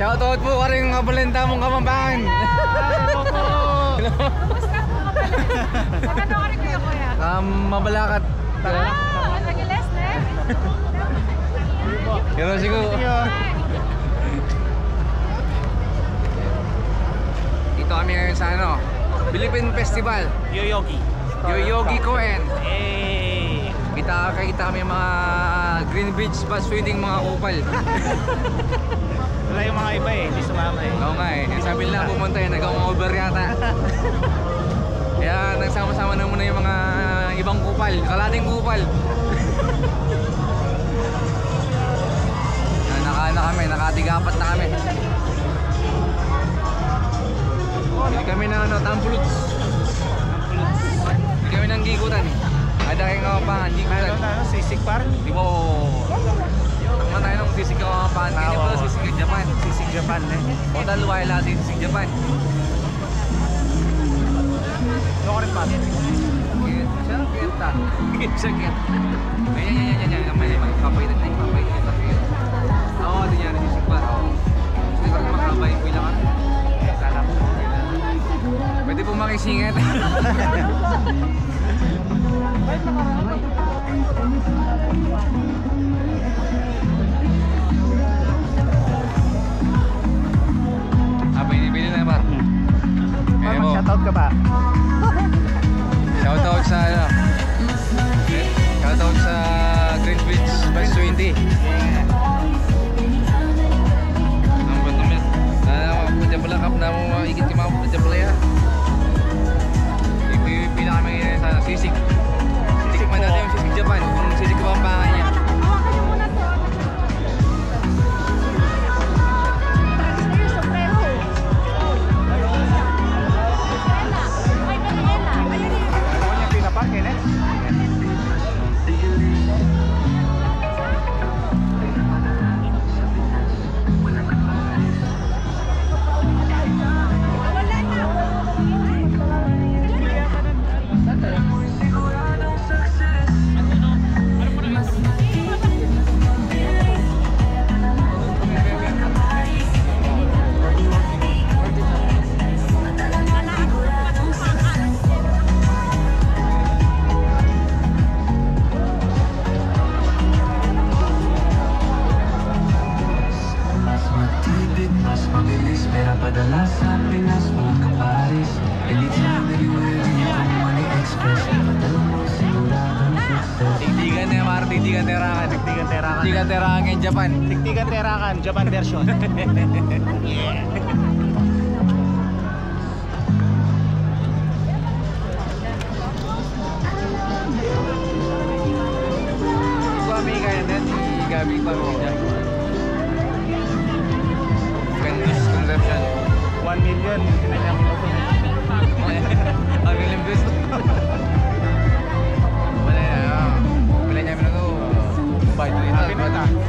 Shoutout po ka rin mga balenta mong kamambangan. Hello po. Kumusta po ka pala? Ano ka rin kayo kuya? Mabalakat. Nagiles na eh. Pero siguro. Dito kami ngayon sa ano, Philippine Festival. Yoyogi. Yoyogi Koen. Eh. Kita kami mga Green Beach bus swimming mga kupal. Wala yung mga iba eh, hindi sumama eh. Oo nga eh, sabi nila pumunta eh, nag-over yata. Kaya nagsama-sama na muna yung mga ibang kupal, kalating kupal. Nakatigapat na kami. Hindi kami na ano, tampuluts. Hindi kami nang gigutan. Ada kayong kapapangan, gigutan. Ano, sisig par? Di ba tangman tayo ng sisig kapapangan. Kaya pala sisig Japan. Sisig Japan eh. Total wala lahat yung sisig Japan. Ano ka rin pa? Kita. Yan. Magpapaitan na yung papaitan. Oo, ito yan. Sisig par. Gusto ko rin makabay. Pila ka. Pwede po makisingit. Pinipili na ba? Shoutout ka ba? Shoutout sa ano? Shoutout sa Green Beach Bus 20. Ang bantumin. Pupunta pala kap na mo ikit ki mapupunta pala ya. Ipipili na kami ngayon sa sisig. Tikman natin yung sisig Japan. Kung sisig kapampangan niya. Tiktikan terakan Japan. Tiktikan terakan Japan version. Yeah. Kami kaya din Gabi pa rin dyan. Vendors conception. 1 million. Pinanyang minuto. 1 million pesos. Wala na. Pinanyang minuto. Bye.